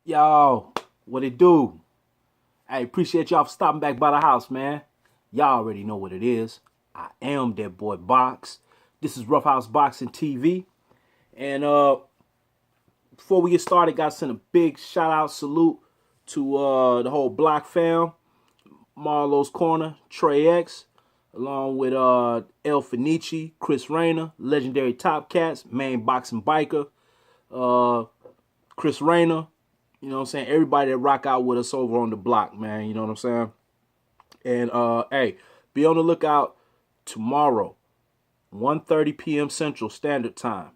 Yo, what it do? I appreciate y'all for stopping back by the house, man. Y'all already know what it is. I am that boy Box. This is Rough House Boxing TV. And before we get started, gotta send a big shout out salute to the whole Block fam. Marlo's Corner, Trey X, along with El Fenici, Chris Rayner, Legendary Top Cats, Main Boxing Biker, uh, Chris Rayner. You know what I'm saying? Everybody that rock out with us over on the block, man. You know what I'm saying? And hey, be on the lookout tomorrow, 1:30 p.m. Central Standard Time.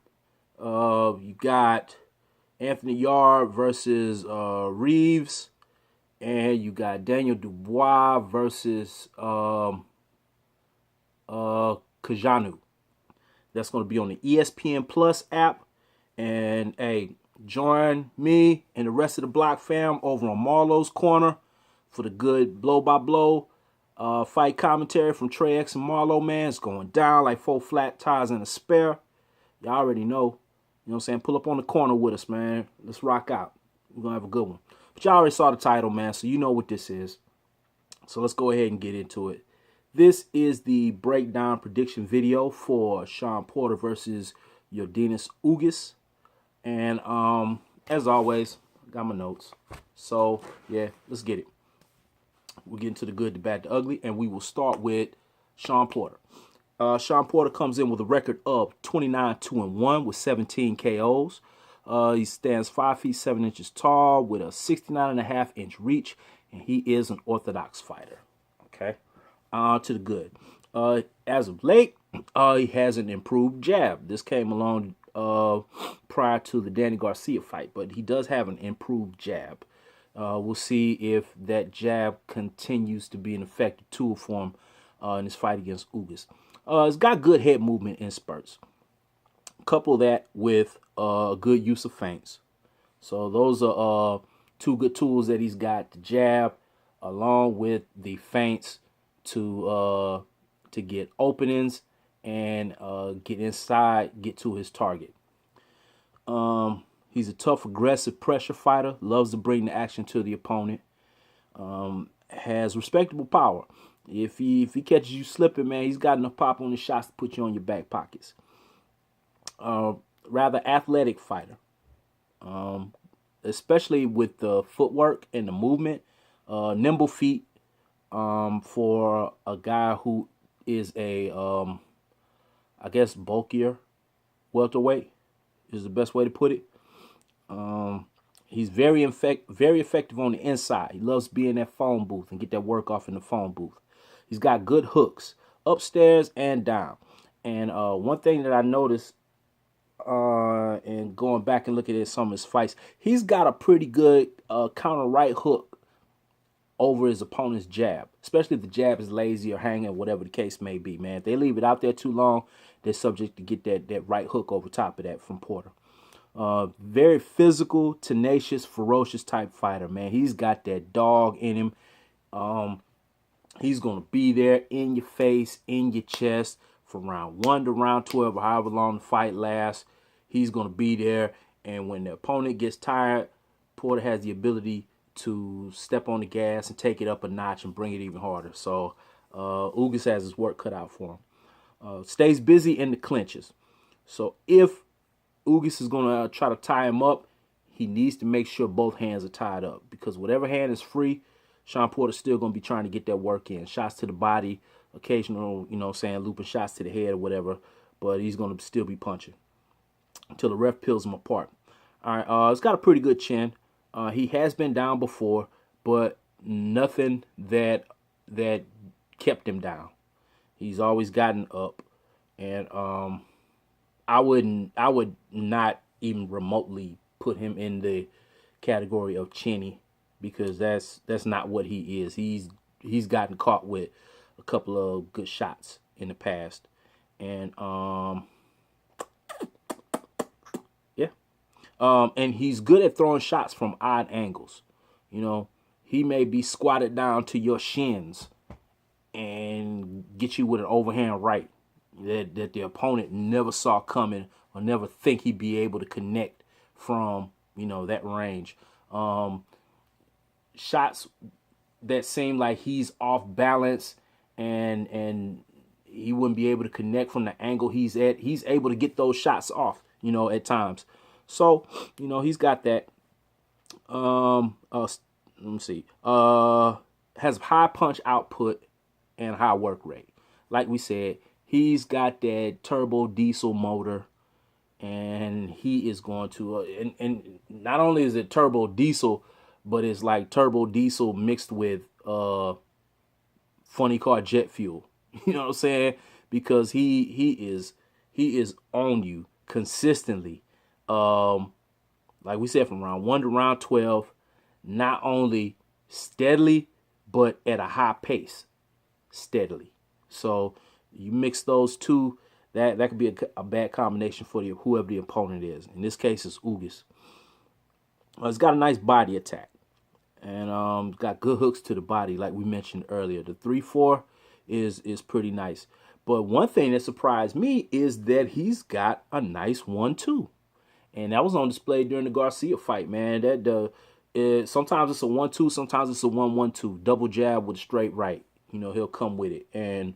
You got Anthony Yard versus Reeves, and you got Daniel Dubois versus Kajanu. That's going to be on the ESPN Plus app. And hey, join me and the rest of the Block fam over on Marlo's Corner for the good blow by blow fight commentary from Trey X and Marlo, man. It's going down like 4 flat tires and a spare. Y'all already know. You know what I'm saying? Pull up on the corner with us, man. Let's rock out. We're going to have a good one. But y'all already saw the title, man, so you know what this is. So let's go ahead and get into it. This is the breakdown prediction video for Shawn Porter versus Yordenis Ugas. And as always, got my notes. So yeah, let's get it. We'll get into the good, the bad, the ugly, and we will start with Shawn Porter. Shawn Porter comes in with a record of 29-2-1 with 17 KOs. He stands 5 feet 7 inches tall with a 69.5-inch reach, and he is an orthodox fighter. Okay, to the good. As of late, he has an improved jab. This came along prior to the Danny Garcia fight, but he does have an improved jab. We'll see if that jab continues to be an effective tool for him in his fight against Ugas. It's got good head movement in spurts. Couple that with good use of feints. So those are two good tools that he's got: the jab, along with the feints to get openings and get inside, get to his target. He's a tough, aggressive pressure fighter. Loves to bring the action to the opponent. Has respectable power. If he catches you slipping, man, he's got enough pop on his shots to put you on your back pockets. Rather athletic fighter. Especially with the footwork and the movement. Nimble feet for a guy who is a, I guess, bulkier welterweight is the best way to put it. He's very effective on the inside. He loves being in that phone booth and get that work off in the phone booth. He's got good hooks upstairs and down. And one thing that I noticed and going back and looking at some of his fights, he's got a pretty good counter right hook over his opponent's jab, especially if the jab is lazy or hanging, whatever the case may be, man. If they leave it out there too long, they're subject to get that right hook over top of that from Porter. Very physical, tenacious, ferocious type fighter, man. He's got that dog in him. He's going to be there in your face, in your chest from round 1 to round 12, or however long the fight lasts. He's going to be there. And when the opponent gets tired, Porter has the ability to step on the gas and take it up a notch and bring it even harder. So Ugas has his work cut out for him. Stays busy in the clinches. So if Ugas is going to try to tie him up, he needs to make sure both hands are tied up, because whatever hand is free, Shawn Porter's still going to be trying to get that work in. Shots to the body, occasional, you know what I'm saying, looping shots to the head or whatever, but he's going to still be punching until the ref peels him apart. All right, it's got a pretty good chin. He has been down before, but nothing that kept him down. He's always gotten up, and I would not even remotely put him in the category of chinny, because that's not what he is. He's gotten caught with a couple of good shots in the past, and yeah, and he's good at throwing shots from odd angles. You know, he may be squatted down to your shins and get you with an overhand right that the opponent never saw coming or never think he'd be able to connect from, you know, that range. Shots that seem like he's off balance and he wouldn't be able to connect from the angle he's at. He's able to get those shots off, at times. So, he's got that. Let me see. Has high punch output and high work rate. Like we said, he's got that turbo diesel motor, and he is going to. And not only is it turbo diesel, but it's like turbo diesel mixed with funny car jet fuel. You know what I'm saying? Because he is on you consistently. Like we said, from round 1 to round 12, not only steadily, but at a high pace, steadily. So you mix those two, that could be a bad combination for whoever the opponent is. In this case, it's Ugas. It's got a nice body attack, and got good hooks to the body, like we mentioned earlier. The 3-4 is pretty nice. But one thing that surprised me is that he's got a nice 1-2. And that was on display during the Garcia fight, man. Sometimes it's a 1-2, sometimes it's a 1-1-2, double jab with a straight right. He'll come with it, and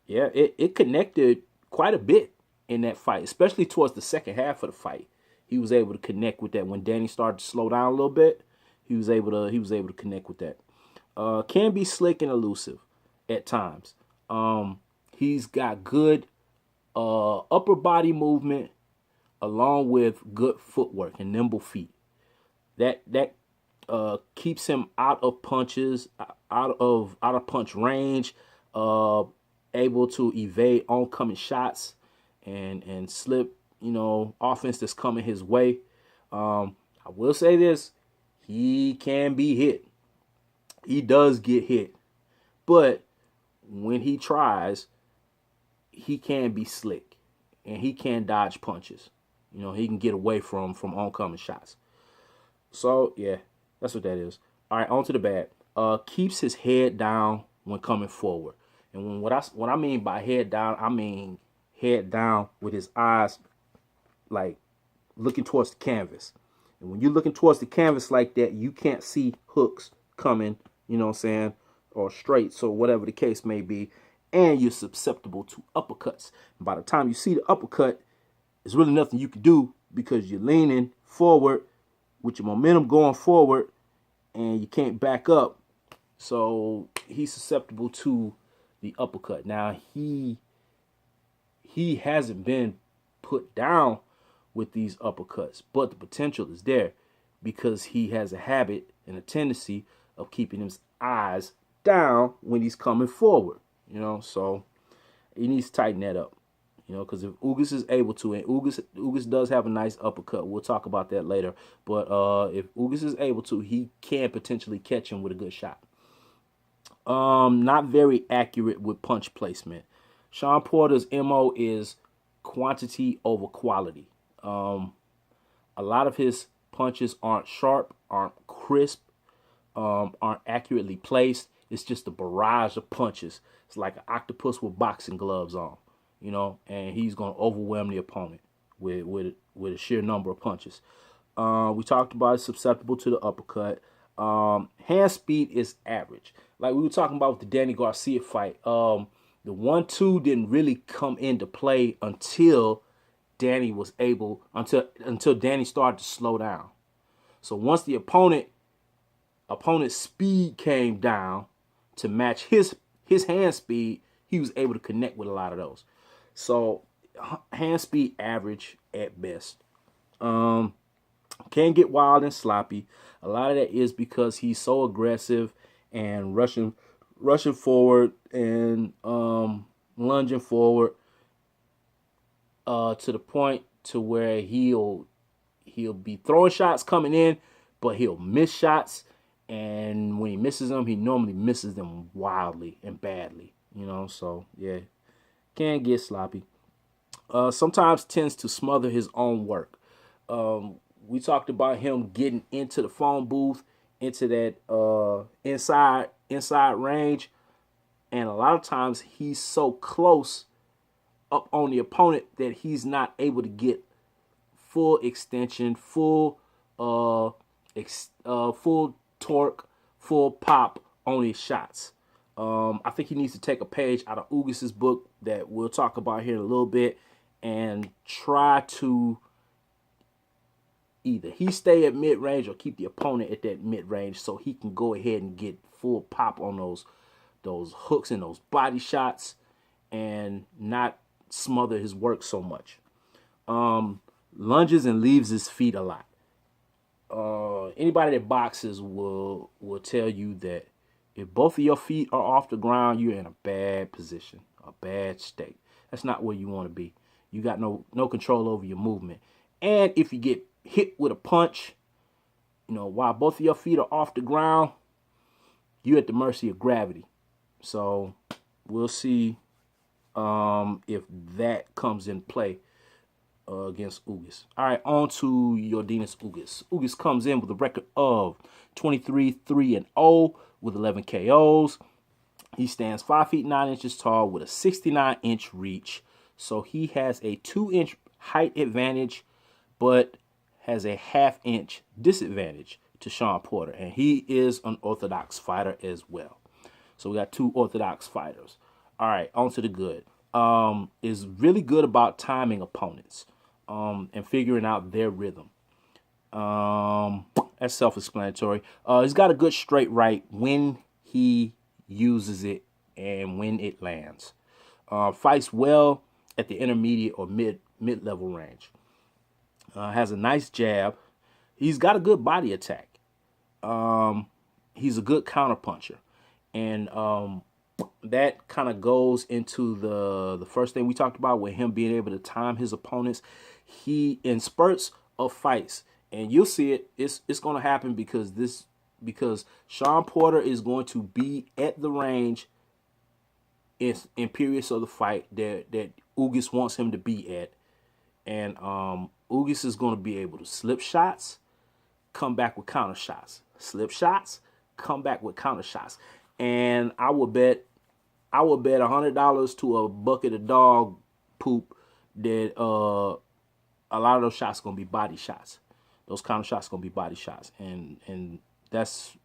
yeah, it connected quite a bit in that fight, especially towards the second half of the fight. He was able to connect with that when Danny started to slow down a little bit. He was able to connect with that. Can be slick and elusive at times. He's got good upper body movement, along with good footwork and nimble feet. That keeps him out of punches, out of punch range, able to evade oncoming shots and slip, offense that's coming his way. I will say this: he can be hit. He does get hit, but when he tries, he can be slick and he can dodge punches. He can get away from oncoming shots. So, yeah, that's what that is. All right, on to the bad. Keeps his head down when coming forward. And what I mean by head down, I mean head down with his eyes, like, looking towards the canvas. And when you're looking towards the canvas like that, you can't see hooks coming, or straights or whatever the case may be. And you're susceptible to uppercuts. And by the time you see the uppercut, there's really nothing you can do because you're leaning forward with your momentum going forward and you can't back up. So he's susceptible to the uppercut. Now, he hasn't been put down with these uppercuts, but the potential is there because he has a habit and a tendency of keeping his eyes down when he's coming forward. So he needs to tighten that up. Because if Ugas is able to, and Ugas does have a nice uppercut. We'll talk about that later. But if Ugas is able to, he can potentially catch him with a good shot. Not very accurate with punch placement. Shawn Porter's MO is quantity over quality. A lot of his punches aren't sharp, aren't crisp, aren't accurately placed. It's just a barrage of punches. It's like an octopus with boxing gloves on. And he's going to overwhelm the opponent with a sheer number of punches. We talked about susceptible to the uppercut. Hand speed is average. Like we were talking about with the Danny Garcia fight. The 1-2 didn't really come into play until Danny started to slow down. So once the opponent's speed came down to match his hand speed, he was able to connect with a lot of those. So hand speed average at best. Can get wild and sloppy. A lot of that is because he's so aggressive and rushing forward and lunging forward to the point to where he'll be throwing shots coming in, but he'll miss shots. And when he misses them, he normally misses them wildly and badly. So yeah. Can get sloppy. Sometimes tends to smother his own work. We talked about him getting into the phone booth, into that inside range, and a lot of times he's so close up on the opponent that he's not able to get full extension, full full torque, full pop on his shots. I think he needs to take a page out of Ugas's book that we'll talk about here in a little bit and try to either he stay at mid-range or keep the opponent at that mid-range so he can go ahead and get full pop on those hooks and those body shots and not smother his work so much. Lunges and leaves his feet a lot. Anybody that boxes will tell you that if both of your feet are off the ground, you're in a bad position, a bad state. That's not where you want to be. You got no control over your movement. And if you get hit with a punch, while both of your feet are off the ground, you're at the mercy of gravity. So we'll see if that comes in play against Ugas. All right, on to Yordenis Ugas. Ugas comes in with a record of 23-3-0 with 11 KOs. He stands 5 feet 9 inches tall with a 69-inch reach. So he has a 2-inch height advantage, but has a half-inch disadvantage to Shawn Porter. And he is an orthodox fighter as well. So we got two orthodox fighters. All right, on to the good. Is really good about timing opponents and figuring out their rhythm. That's self-explanatory. He's got a good straight right when he uses it and when it lands. Fights well at the intermediate or mid-level range. Has a nice jab. He's got a good body attack. He's a good counterpuncher. And that kind of goes into the first thing we talked about with him being able to time his opponents. He in spurts of fights, and you'll see it. It's going to happen because Shawn Porter is going to be at the range in periods of the fight that Ugas wants him to be at, and Ugas is going to be able to slip shots, come back with counter shots, slip shots, come back with counter shots, and I would bet $100 to a bucket of dog poop that a lot of those shots are gonna be body shots. Those counter shots are gonna be body shots, and that's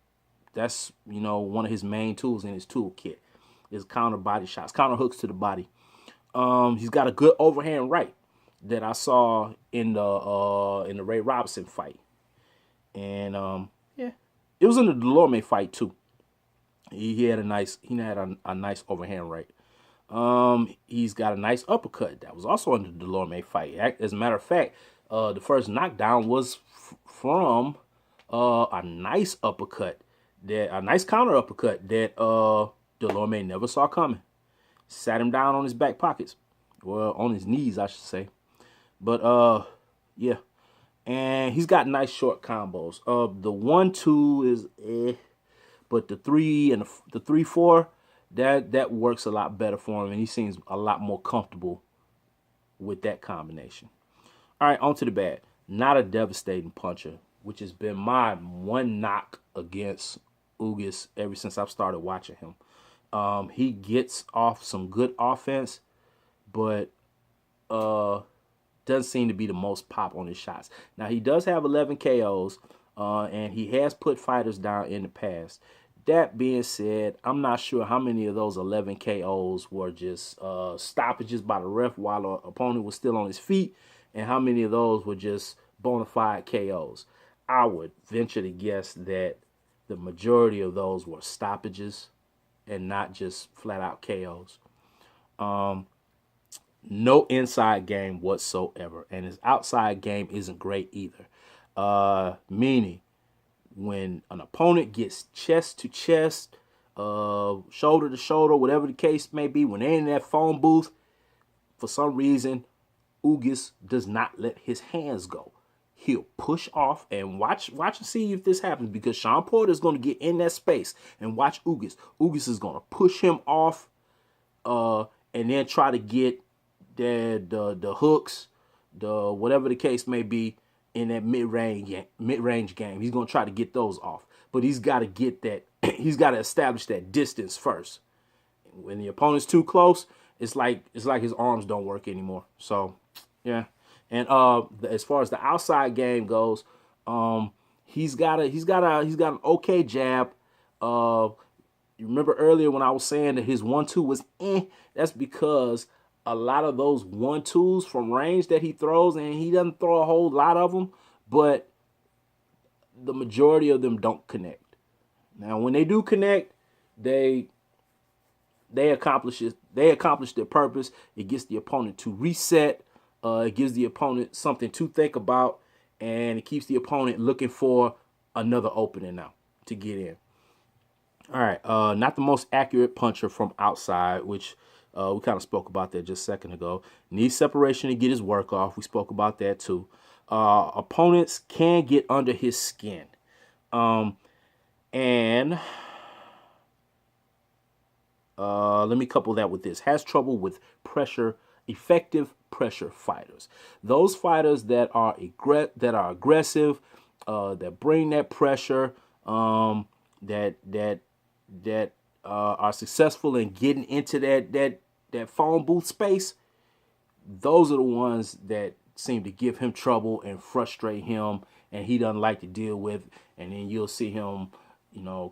one of his main tools in his toolkit is counter body shots, counter hooks to the body. He's got a good overhand right that I saw in the Ray Robinson fight, and it was in the Delorme fight too. He had a nice overhand right. He's got a nice uppercut that was also in the Delorme fight. As a matter of fact, the first knockdown was from a nice uppercut, a nice counter uppercut that Delorme never saw coming. Sat him down on his back pockets, well, on his knees, I should say. But yeah, and he's got nice short combos. The 1-2 is but the 3 and the 3-4 that works a lot better for him, and he seems a lot more comfortable with that combination. All right, on to the bad. Not a devastating puncher, which has been my one knock against Ugas ever since I've started watching him. He gets off some good offense, but doesn't seem to be the most pop on his shots. Now, he does have 11 KOs, and he has put fighters down in the past. That being said, I'm not sure how many of those 11 KOs were just stoppages by the ref while the opponent was still on his feet, and how many of those were just bona fide KOs. I would venture to guess that the majority of those were stoppages and not just flat-out KOs. No inside game whatsoever, and his outside game isn't great either. Meaning, when an opponent gets chest to chest, shoulder to shoulder, whatever the case may be, when they're in that phone booth, for some reason, Ugas does not let his hands go. He'll push off and watch and see if this happens, because Shawn Porter is going to get in that space and watch Ugas. Ugas is going to push him off and then try to get the hooks, the whatever the case may be, in that mid-range game. He's going to try to get those off. But he's got to get that. He's got to establish that distance first. When the opponent's too close, it's like his arms don't work anymore. So, yeah. And as far as the outside game goes, He's got an okay jab. You remember earlier when I was saying that his 1-2 was that's because a lot of those 1-2s from range that he throws, and he doesn't throw a whole lot of them, but the majority of them don't connect. Now, when they do connect, they they accomplish their purpose. It gets the opponent to reset. It gives the opponent something to think about, and it keeps the opponent looking for another opening now to get in. All right, not the most accurate puncher from outside, which we kind of spoke about that just a second ago. Needs separation to get his work off. We spoke about that too. Opponents can get under his skin. And let me couple that with this. Has trouble with pressure, effective pressure fighters. Those fighters that are aggressive, that bring that pressure, that are successful in getting into that phone booth space. Those are the ones that seem to give him trouble and frustrate him, and he doesn't like to deal with. And then you'll see him,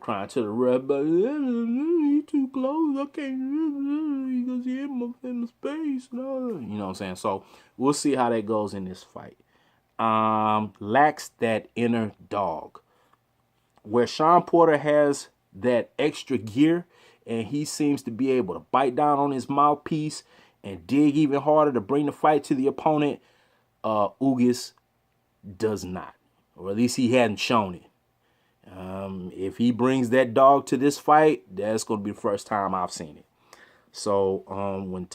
crying to the ref, but he's too close. I can't because he in my space. No. You know what I'm saying? So we'll see how that goes in this fight. Lacks that inner dog. Where Shawn Porter has that extra gear, and he seems to be able to bite down on his mouthpiece and dig even harder to bring the fight to the opponent, Ugas does not, or at least he hadn't shown it. If he brings that dog to this fight, that's going to be the first time I've seen it. So when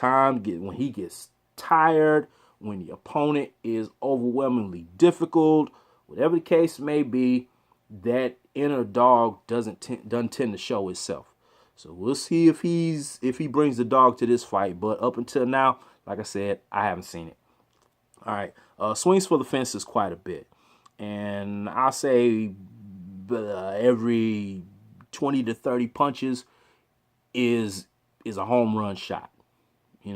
he gets tired, when the opponent is overwhelmingly difficult, whatever the case may be, that inner dog doesn't tend to show itself. So we'll see if he brings the dog to this fight. But up until now, like I said, I haven't seen it. All right, swings for the fences quite a bit, and I'll say every 20 to 30 punches is a home run shot. He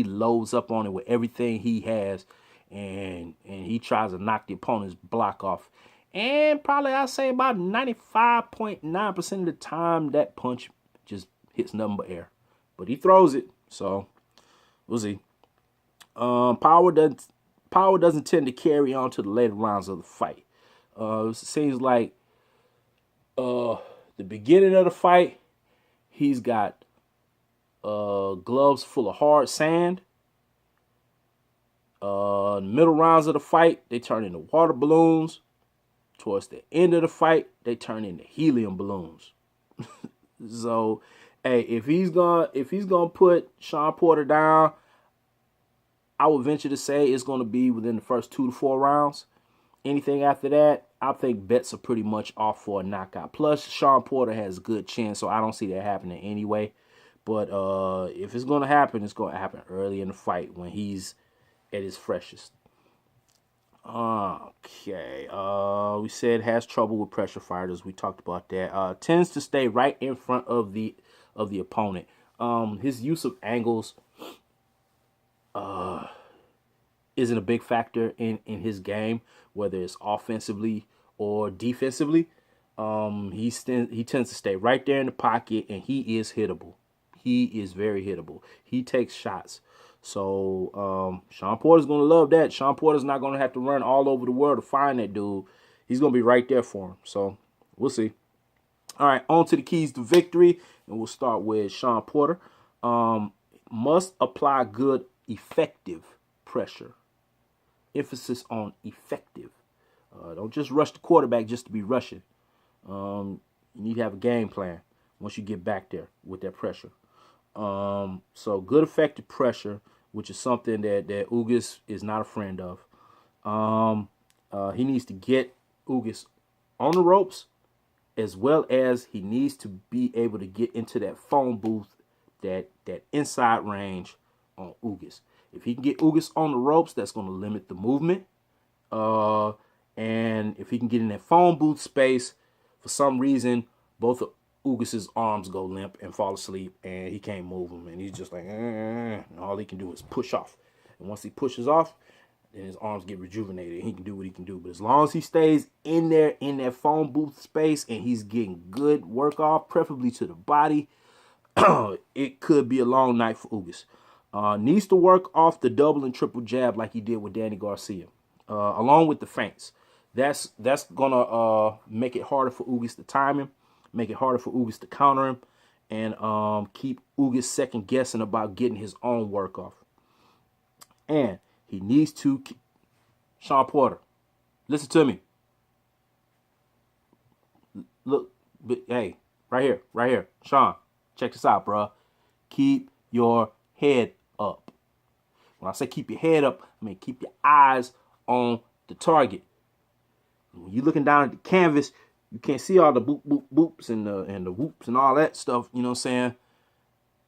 loads up on it with everything he has, and he tries to knock the opponent's block off. And probably I'd say about 95.9% of the time that punch just hits nothing but air. But he throws it, so we'll see. Power doesn't tend to carry on to the later rounds of the fight. It seems like the beginning of the fight, he's got gloves full of hard sand. The middle rounds of the fight, they turn into water balloons. Towards the end of the fight, they turn into helium balloons. So, hey, if he's gonna put Shawn Porter down, I would venture to say it's gonna be within the first 2 to 4 rounds. Anything after that, I think bets are pretty much off for a knockout. Plus, Shawn Porter has a good chin, so I don't see that happening anyway. But if it's gonna happen, it's gonna happen early in the fight when he's at his freshest. Okay. We said has trouble with pressure fighters. We talked about that. Tends to stay right in front of the opponent. His use of angles isn't a big factor in his game, whether it's offensively or defensively. He tends to stay right there in the pocket, and he is hittable. He is very hittable. He takes shots. So Shawn Porter's going to love that. Shawn Porter's not going to have to run all over the world to find that dude. He's going to be right there for him. So we'll see. All right, on to the keys to victory. And we'll start with Shawn Porter. Must apply good, effective pressure. Emphasis on effective. Don't just rush the quarterback just to be rushing. You need to have a game plan once you get back there with that pressure. So good effective pressure, which is something that Ugas is not a friend of. He needs to get Ugas on the ropes, as well as he needs to be able to get into that phone booth, that inside range on Ugas. If he can get Ugas on the ropes, that's going to limit the movement. And if he can get in that phone booth space, for some reason, both of Ugas' arms go limp and fall asleep, and he can't move them. And he's just like, and all he can do is push off. And once he pushes off, then his arms get rejuvenated and he can do what he can do. But as long as he stays in there in that phone booth space and he's getting good work off, preferably to the body, it could be a long night for Ugas. Needs to work off the double and triple jab like he did with Danny Garcia, along with the feints. That's gonna make it harder for Ugas to time him, make it harder for Ugas to counter him, and keep Ugas second guessing about getting his own work off. And he needs to, Shawn Porter, listen to me. Look, hey, right here, Shawn, check this out, bro. Keep your head up. When I say keep your head up, I mean keep your eyes on the target. When you're looking down at the canvas, you can't see all the boops and the whoops and all that stuff. You know what I'm saying?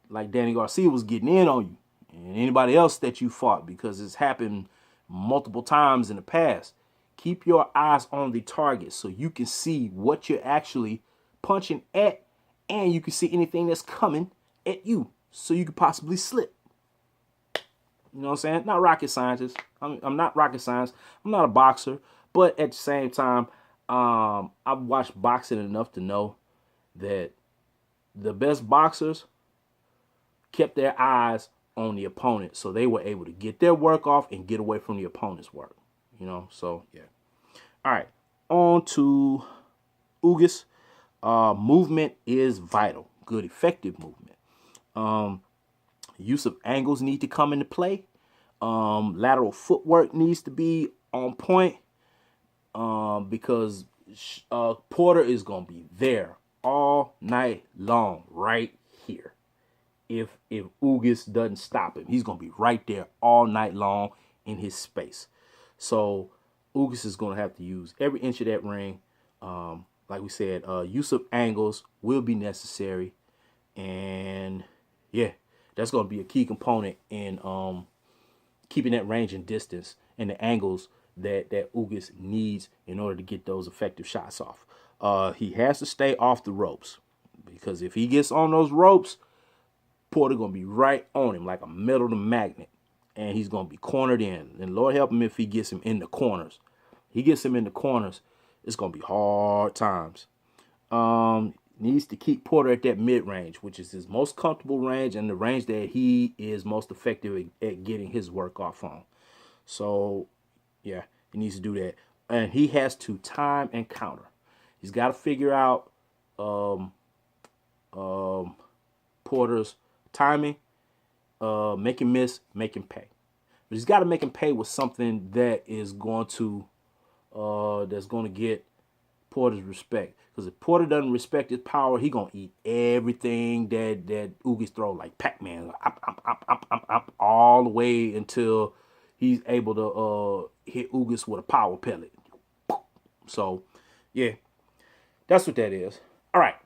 Like Danny Garcia was getting in on you, and anybody else that you fought, because it's happened multiple times in the past. Keep your eyes on the target so you can see what you're actually punching at, and you can see anything that's coming at you, so you could possibly slip. You know what I'm saying? Not rocket scientist. I'm not rocket science. I'm not a boxer, but at the same time, I've watched boxing enough to know that the best boxers kept their eyes on the opponent, so they were able to get their work off and get away from the opponent's work. You know, so yeah. All right, on to Ugas. Movement is vital. Good, effective movement. Use of angles need to come into play. Lateral footwork needs to be on point, because Porter is going to be there all night long right here. If Ugas doesn't stop him, he's going to be right there all night long in his space. So Ugas is going to have to use every inch of that ring. Like we said, use of angles will be necessary. And yeah, that's going to be a key component in keeping that range and distance and the angles that Ugas needs in order to get those effective shots off. He has to stay off the ropes, because if he gets on those ropes, Porter going to be right on him like a metal to magnet, and he's going to be cornered in. And Lord help him if he gets him in the corners. He gets him in the corners, it's going to be hard times. Needs to keep Porter at that mid-range, which is his most comfortable range and the range that he is most effective at getting his work off on. So, yeah, he needs to do that. And he has to time and counter. He's got to figure out Porter's timing, make him miss, make him pay. But he's got to make him pay with something that is going to get Porter's respect. Because if Porter doesn't respect his power, he gonna eat everything that Ugas throw, like Pac-Man, all the way until he's able to hit Ugas with a power pellet. So, yeah, that's what that is. All right.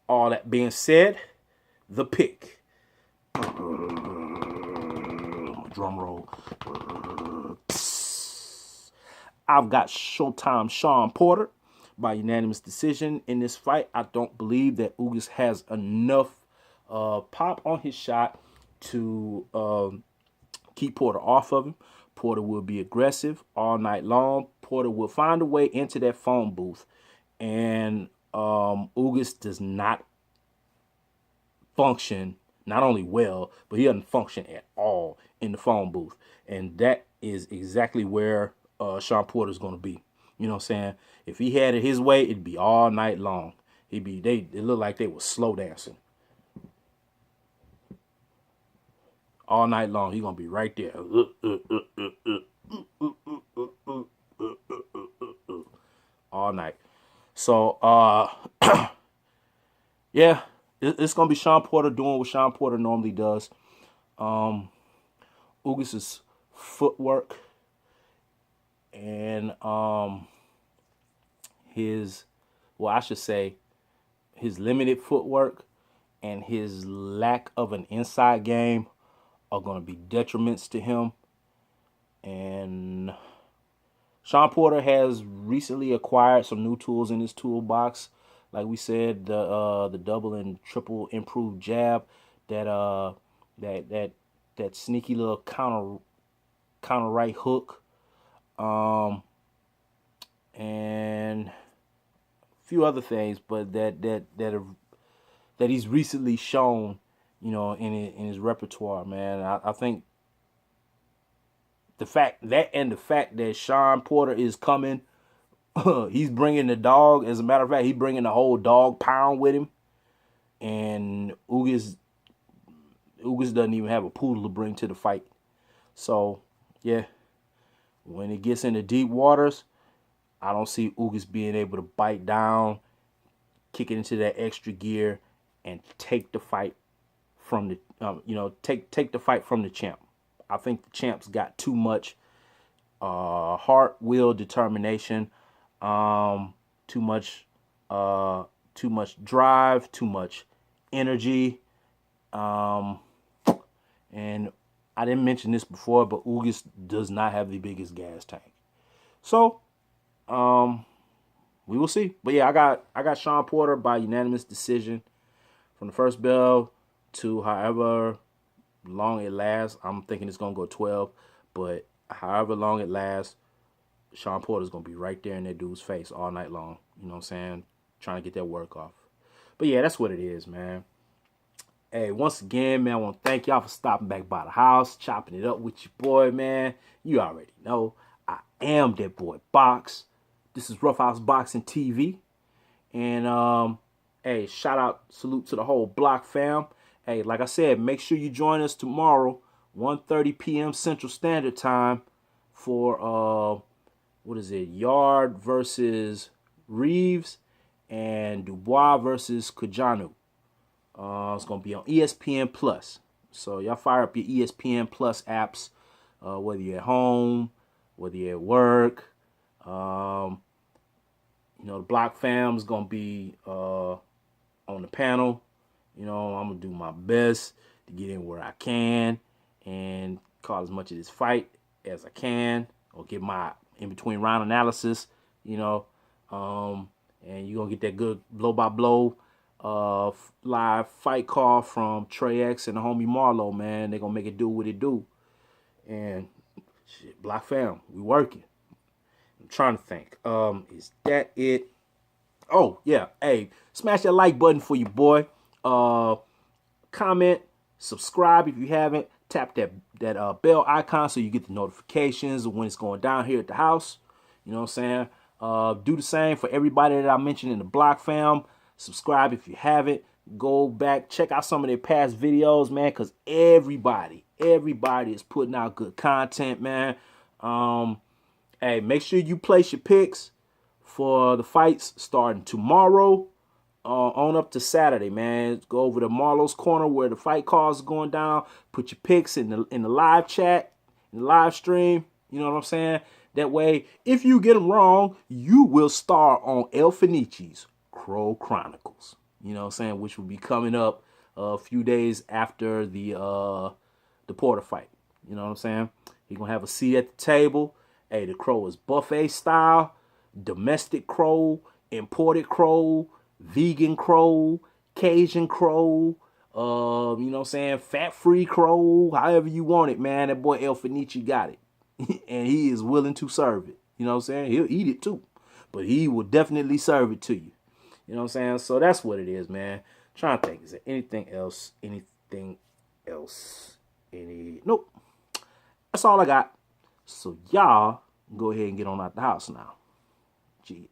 All that being said, the pick. Drum roll. I've got Showtime Shawn Porter by unanimous decision in this fight. I don't believe that Ugas has enough pop on his shot to keep Porter off of him. Porter will be aggressive all night long. Porter will find a way into that phone booth, and Ugas does not function not only well, but he doesn't function at all in the phone booth, and that is exactly where Shawn Porter is going to be. You know what I'm saying? If he had it his way, it'd be all night long. It looked like they were slow dancing. All night long, he's going to be right there. All night. So, yeah, it's going to be Shawn Porter doing what Shawn Porter normally does. Ugas' footwork and his limited footwork and his lack of an inside game are going to be detriments to him. And Shawn Porter has recently acquired some new tools in his toolbox. Like we said, the double and triple improved jab, that sneaky little counter right hook, and a few other things, but that he's recently shown, in his repertoire, man. I think the fact that Shawn Porter is coming, he's bringing the dog. As a matter of fact, he's bringing the whole dog pound with him, and Ugas doesn't even have a poodle to bring to the fight. So, yeah, when it gets into deep waters, I don't see Ugas being able to bite down, kick it into that extra gear, and take the fight from the take the fight from the champ. I think the champ's got too much heart, will, determination, too much drive, too much energy, and I didn't mention this before, but Ugas does not have the biggest gas tank. So, we will see. But yeah, I got Shawn Porter by unanimous decision from the first bell to however long it lasts. I'm thinking it's gonna go 12, but however long it lasts, Shawn Porter's gonna be right there in that dude's face all night long. You know what I'm saying? Trying to get that work off. But yeah, that's what it is, man. Hey, once again, man, I want to thank y'all for stopping back by the house, chopping it up with your boy, man. You already know I am that boy Box. This is Rough House Boxing TV. And hey, shout out, salute to the whole block fam. Hey, like I said, make sure you join us tomorrow, 1:30 p.m. Central Standard Time for what is it? Yard versus Reeves and Dubois versus Kajanu. It's gonna be on ESPN Plus. So y'all fire up your ESPN Plus apps, whether you're at home, whether you're at work. The Block Fam's gonna be on the panel. I'm gonna do my best to get in where I can and call as much of this fight as I can, or get my in between round analysis. And you're gonna get that good blow by blow live fight call from Trey X and the homie Marlo, man. They're gonna make it do what it do. And shit, Block Fam, we working. I'm trying to think. Is that it? Oh, yeah. Hey, smash that like button for your boy. Comment, subscribe if you haven't. Tap that bell icon so you get the notifications of when it's going down here at the house. You know what I'm saying? Do the same for everybody that I mentioned in the Block Fam. Subscribe if you haven't. Go back, check out some of their past videos, man, because everybody is putting out good content, man. Hey, make sure you place your picks for the fights starting tomorrow on up to Saturday, man. Go over to Marlo's Corner where the fight calls are going down. Put your picks in the live chat, in the live stream. You know what I'm saying? That way, if you get them wrong, you will star on El Finici's Crow Chronicles. You know what I'm saying? Which will be coming up a few days after the Porter fight. You know what I'm saying? He's going to have a seat at the table. Hey, the crow is buffet style, domestic crow, imported crow, vegan crow, Cajun crow, you know what I'm saying, fat-free crow, however you want it, man. That boy El Fenici got it. And he is willing to serve it. You know what I'm saying? He'll eat it too. But he will definitely serve it to you. You know what I'm saying? So that's what it is, man. Trying to think, is there anything else? Nope. That's all I got. So y'all go ahead and get on out the house now. Gee.